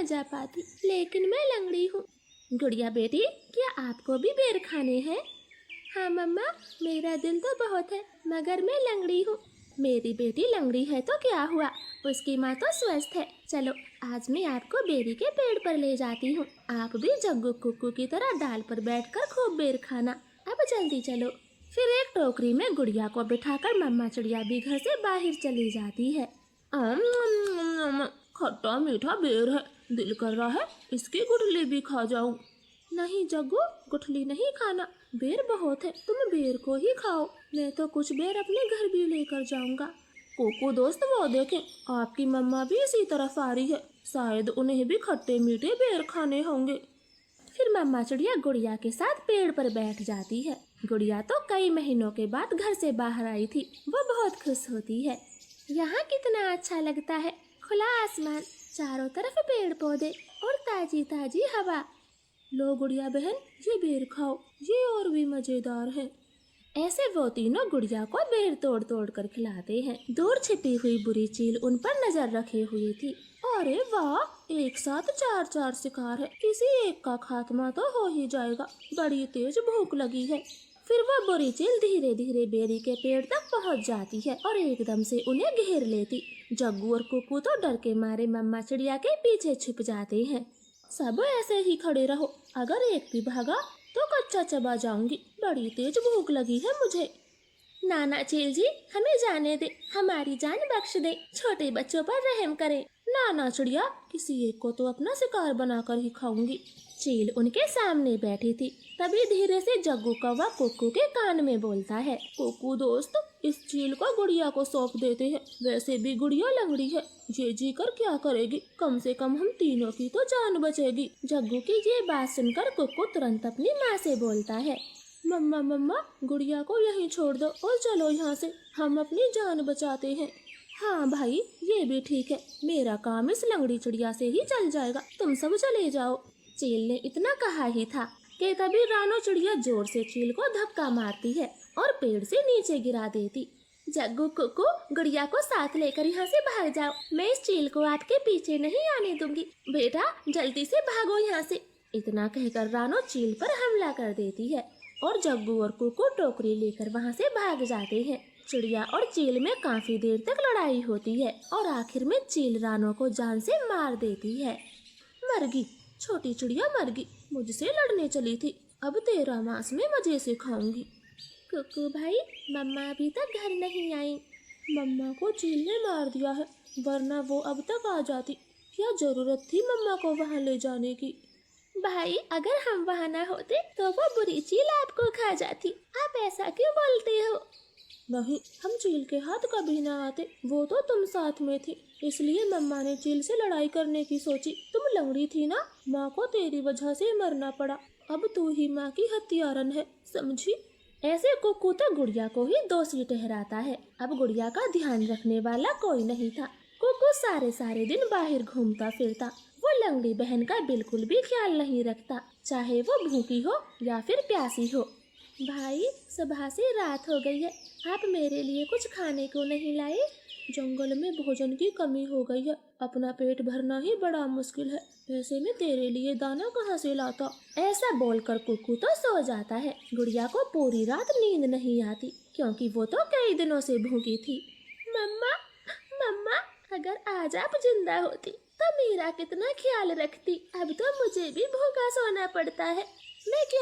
ना जा पाती, लेकिन मैं लंगड़ी हूँ। गुड़िया बेटी, क्या आपको भी बेर खाने हैं? हाँ मम्मा, मेरा दिल तो बहुत है, मगर मैं लंगड़ी हूँ। मेरी बेटी लंगड़ी है तो क्या हुआ, उसकी माँ तो स्वस्थ है। चलो आज मैं आपको बेरी के पेड़ पर ले जाती हूँ। आप भी जग्गू कुक्कू की तरह डाल पर बैठकर खूब बेर खाना। अब जल्दी चलो। फिर एक टोकरी में गुड़िया को बिठाकर मम्मा चिड़िया भी घर से बाहर चली जाती है। खट्टा मीठा बेर है, दिल कर रहा है इसकी गुठली भी खा जाऊं। नहीं जग्गू, गुठली नहीं खाना, बेर बहुत है, तुम बेर को ही खाओ। मैं तो कुछ बेर अपने घर भी लेकर जाऊंगा। कोको दोस्त, वो देखें, आपकी मम्मा भी इसी तरफ आ रही है, शायद उन्हें भी खट्टे मीठे बेर खाने होंगे। फिर मम्मा चिड़िया गुड़िया के साथ पेड़ पर बैठ जाती है। गुड़िया तो कई महीनों के बाद घर से बाहर आई थी, वो बहुत खुश होती है। यहाँ कितना अच्छा लगता है, खुला आसमान, चारों तरफ पेड़ पौधे और ताजी ताजी हवा। लो गुड़िया बहन, ये बेर खाओ, ये और भी मजेदार है। ऐसे वो तीनों गुड़िया को बेर तोड़ तोड़ कर खिलाते हैं। दूर छिपी हुई बुरी चील उन पर नजर रखे हुई थी। अरे वाह, एक साथ चार चार शिकार है, किसी एक का खात्मा तो हो ही जाएगा, बड़ी तेज भूख लगी है। फिर वो बुरी चील धीरे धीरे बेरी के पेड़ तक पहुंच जाती है और एकदम से उन्हें घेर लेती। जग्गू और कुक्कू तो डर के मारे मम्मा चिड़िया के पीछे छुप जाते हैं। सब ऐसे ही खड़े रहो, अगर एक भी भागा तो कच्चा चबा जाऊंगी, बड़ी तेज भूख लगी है मुझे। नाना चील जी, हमें जाने दे, हमारी जान बख्श दे, छोटे बच्चों पर रहम करें। नाना चिड़िया, किसी एक को तो अपना शिकार बनाकर ही खाऊंगी। चील उनके सामने बैठी थी, तभी धीरे से जग्गू कौवा कुक्कू के कान में बोलता है, कुक्कू दोस्त, इस चील को गुड़िया को सौंप देते हैं, वैसे भी गुड़िया लंगड़ी है, ये जी कर क्या करेगी, कम से कम हम तीनों की तो जान बचेगी। जग्गू की ये बात सुनकर कुक्कू तुरंत अपनी माँ से बोलता है, मम्मा मम्मा, गुड़िया को यहीं छोड़ दो और चलो यहाँ से, हम अपनी जान बचाते हैं। हाँ भाई, ये भी ठीक है, मेरा काम इस लंगड़ी चिड़िया से ही चल जाएगा, तुम सब चले जाओ। चील ने इतना कहा ही था कि तभी रानो चिड़िया जोर से चील को धक्का मारती है और पेड़ से नीचे गिरा देती। जग्गू कुक्कू, गुड़िया को साथ लेकर यहाँ से भाग जाओ, मैं इस चील को आपके पीछे नहीं आने दूंगी, बेटा जल्दी से भागो यहाँ से। इतना कहकर रानो चील पर हमला कर देती है और जग्गू और कुक्कू टोकरी लेकर वहाँ से भाग जाते हैं। चिड़िया और चील में काफी देर तक लड़ाई होती है और आखिर में चील रानो को जान से मार देती है। मर गई, छोटी चिड़िया मर गई, मुझसे लड़ने चली थी, अब तेरा मांस में मजे से खाऊंगी। कुक्कू भाई, मम्मा अभी तक घर नहीं आई। मम्मा को चील ने मार दिया है, वरना वो अब तक आ जाती, क्या जरूरत थी मम्मा को वहाँ ले जाने की। भाई, अगर हम वहाँ न होते तो वो बुरी चील आपको खा जाती, आप ऐसा क्यों बोलते हो? नहीं, हम चील के हाथ कभी ना आते, वो तो तुम साथ में थी, इसलिए मम्मा ने चील से लड़ाई करने की सोची। तुम लंगड़ी थी ना, माँ को तेरी वजह से मरना पड़ा, अब तू ही माँ की हत्यारन है, समझी? ऐसे कुक्कू तो गुड़िया को ही दोषी ठहराता है। अब गुड़िया का ध्यान रखने वाला कोई नहीं था। कुक्कू सारे सारे दिन बाहर घूमता फिरता, वो लंगड़ी बहन का बिल्कुल भी ख्याल नहीं रखता, चाहे वो भूखी हो या फिर प्यासी हो। भाई, सुबह से रात हो गई है, आप मेरे लिए कुछ खाने को नहीं लाए? जंगल में भोजन की कमी हो गई है, अपना पेट भरना ही बड़ा मुश्किल है, ऐसे में तेरे लिए दाना कहाँ से लाता? ऐसा बोलकर कुक्कू तो सो जाता है। गुड़िया को पूरी रात नींद नहीं आती, क्योंकि वो तो कई दिनों से भूखी थी। मम्मा मम्मा, अगर आज आप जिंदा होती तो मेरा कितना ख्याल रखती, अब तो मुझे भी भूखा सोना पड़ता है, मैं क्या